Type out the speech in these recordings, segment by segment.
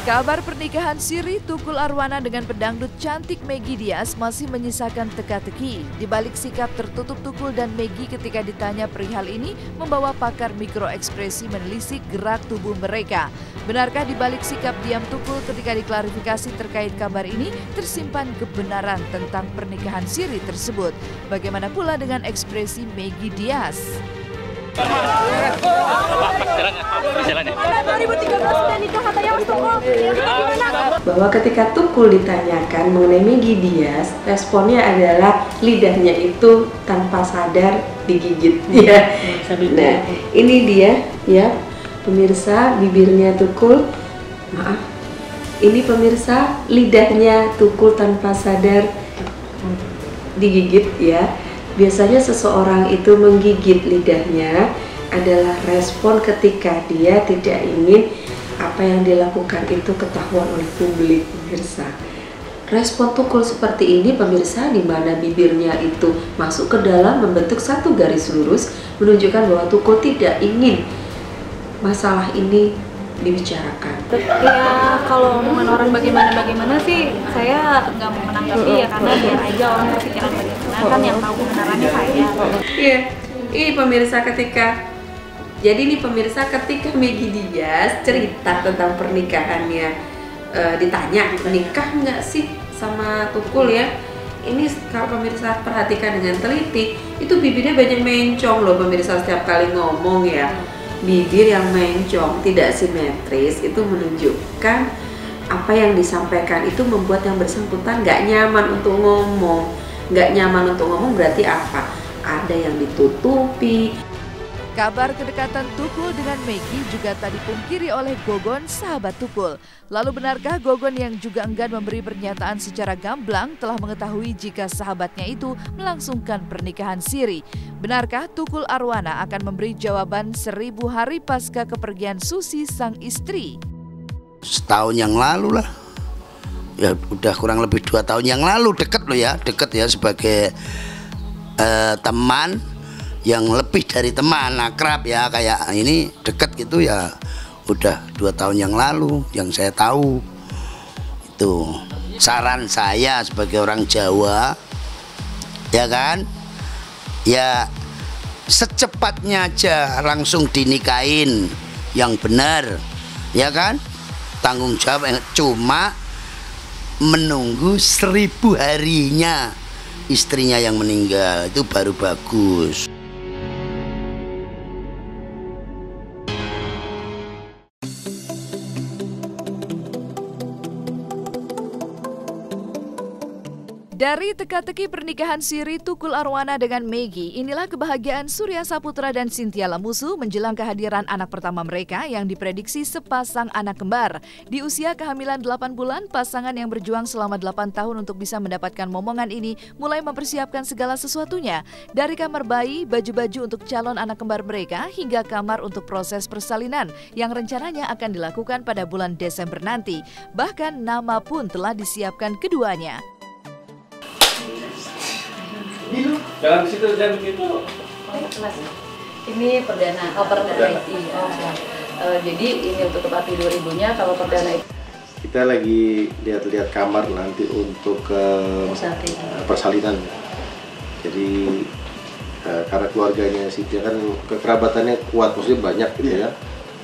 Kabar pernikahan siri Tukul Arwana dengan pedangdut cantik Meggy Diaz masih menyisakan teka-teki. Di balik sikap tertutup Tukul dan Meggy ketika ditanya perihal ini, membawa pakar mikroekspresi menelisik gerak tubuh mereka. Benarkah di balik sikap diam Tukul ketika diklarifikasi terkait kabar ini, tersimpan kebenaran tentang pernikahan siri tersebut? Bagaimana pula dengan ekspresi Meggy Diaz? Bahwa ketika Tukul ditanyakan mengenai Meggy Diaz, responnya adalah lidahnya itu tanpa sadar digigit. Ya. Nah, ini dia ya pemirsa, bibirnya Tukul. Maaf. Ini pemirsa, lidahnya Tukul tanpa sadar digigit ya. Biasanya seseorang itu menggigit lidahnya adalah respon ketika dia tidak ingin apa yang dilakukan itu ketahuan oleh publik, pemirsa. Respon Tukul seperti ini, pemirsa, di mana bibirnya itu masuk ke dalam membentuk satu garis lurus, menunjukkan bahwa Tukul tidak ingin masalah ini dibicarakan. Ya kalau omongan orang bagaimana sih saya nggak mau menanggapi ya, karena biar aja orang berpikiran bagaimana, kan yang tahu kebenarannya saya. Iya, ini pemirsa ketika Meggy Diaz cerita tentang pernikahannya, ditanya menikah nggak sih sama Tukul ya. Ini kalau pemirsa perhatikan dengan teliti, itu bibirnya banyak mencong loh pemirsa setiap kali ngomong ya. Bibir yang mencong, tidak simetris, itu menunjukkan apa yang disampaikan itu membuat yang bersangkutan nggak nyaman untuk ngomong. Nggak nyaman untuk ngomong berarti apa? Ada yang ditutupi. Kabar kedekatan Tukul dengan Meggy juga tak dipungkiri oleh Gogon, sahabat Tukul. Lalu benarkah Gogon yang juga enggan memberi pernyataan secara gamblang telah mengetahui jika sahabatnya itu melangsungkan pernikahan siri? Benarkah Tukul Arwana akan memberi jawaban 1000 hari pasca kepergian Susi sang istri? Setahun yang lalu lah, ya udah kurang lebih 2 tahun yang lalu, deket ya sebagai teman yang lebih dari teman, akrab ya, kayak ini deket gitu ya, udah 2 tahun yang lalu yang saya tahu. Itu saran saya sebagai orang Jawa ya kan, ya secepatnya aja langsung dinikahin yang benar ya kan, tanggung jawab. Cuma menunggu 1000 harinya istrinya yang meninggal itu baru bagus. Dari teka-teki pernikahan siri Tukul Arwana dengan Meggy, inilah kebahagiaan Surya Saputra dan Cynthia Lamusu menjelang kehadiran anak pertama mereka yang diprediksi sepasang anak kembar. Di usia kehamilan 8 bulan, pasangan yang berjuang selama 8 tahun untuk bisa mendapatkan momongan ini mulai mempersiapkan segala sesuatunya. Dari kamar bayi, baju-baju untuk calon anak kembar mereka, hingga kamar untuk proses persalinan yang rencananya akan dilakukan pada bulan Desember nanti. Bahkan nama pun telah disiapkan keduanya. Jangan di situ, jangan begitu. Ini perdana IT. Jadi ini untuk tempat tidur ibunya, kalau perdana itu. Kita lagi lihat-lihat kamar nanti untuk persalinan. Jadi karena keluarganya Cynthia kan kekerabatannya kuat, maksudnya banyak gitu ya.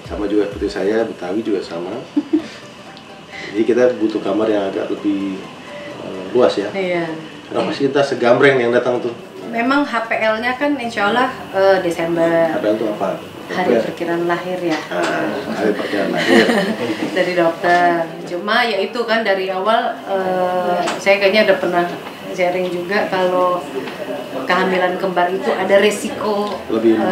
Sama juga seperti saya, Betawi juga sama. Jadi kita butuh kamar yang agak lebih luas ya. Iya. Kenapa sih kita segambreng yang datang tuh? Memang HPL-nya kan insya Allah Desember. HPL itu apa? Hari perkiraan lahir ya. Hari perkiraan lahir. Dari dokter. Cuma ya itu kan dari awal saya kayaknya udah pernah sharing juga kalau kehamilan kembar itu ada resiko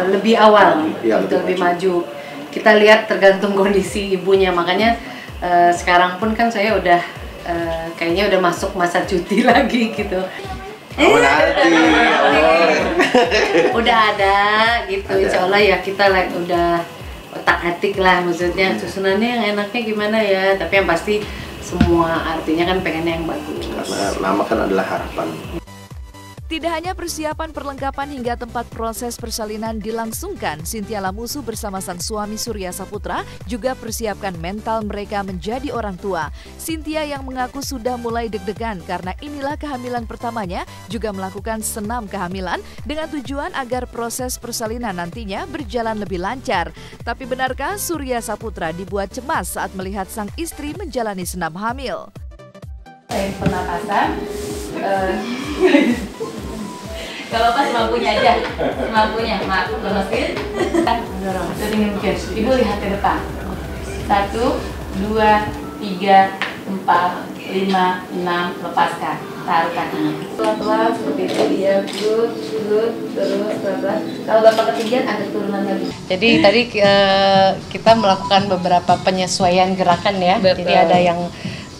lebih awal, lebih maju. Kita lihat tergantung kondisi ibunya, makanya sekarang pun kan saya udah kayaknya udah masuk masa cuti lagi gitu. Udah ada gitu, insya Allah ya kita udah otak-atik lah, maksudnya susunannya yang enaknya gimana ya, tapi yang pasti semua artinya kan pengennya yang bagus. Karena nama kan adalah harapan. Tidak hanya persiapan perlengkapan hingga tempat proses persalinan dilangsungkan, Chintya Lamusu bersama sang suami Surya Saputra juga persiapkan mental mereka menjadi orang tua. Chintya yang mengaku sudah mulai deg-degan karena inilah kehamilan pertamanya, juga melakukan senam kehamilan dengan tujuan agar proses persalinan nantinya berjalan lebih lancar. Tapi benarkah Surya Saputra dibuat cemas saat melihat sang istri menjalani senam hamil? Pernapasan, kalau pas lampunya aja, lemesin, dorong, sedingin mungkin. Ibu lihat ke depan. 1, 2, 3, 4, 5, 6, lepaskan. Taruh kakinya. Pelan-pelan seperti itu, dia good, terus pelan-pelan. Kalau bapak ketinggian ada turunan lagi. Jadi tadi kita melakukan beberapa penyesuaian gerakan ya. Betul. Jadi ada yang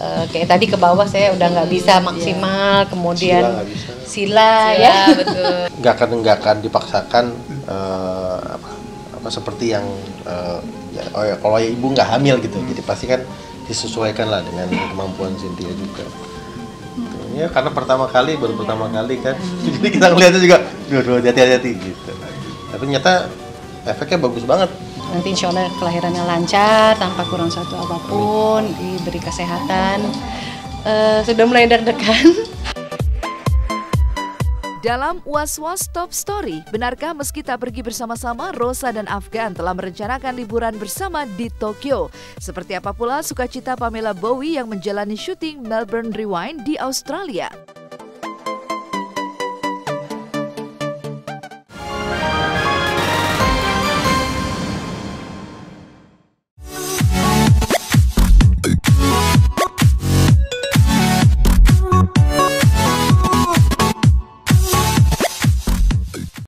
kayak tadi ke bawah saya udah nggak bisa maksimal, kemudian sila ya betul. Nggak akan dipaksakan seperti yang kalau ibu nggak hamil gitu, jadi pasti kan disesuaikan lah dengan kemampuan Chintya juga. Ya karena baru pertama kali kan, jadi kita ngeliatnya juga, hati-hati gitu. Tapi ternyata efeknya bagus banget. Nanti insya Allah kelahirannya lancar, tanpa kurang satu apapun, diberi kesehatan. Sudah mulai deg-degan. Dalam Was-Was Top Story, benarkah meski tak pergi bersama-sama, Rosa dan Afgan telah merencanakan liburan bersama di Tokyo? Seperti apa pula sukacita Pamela Bowie yang menjalani syuting Melbourne Rewind di Australia?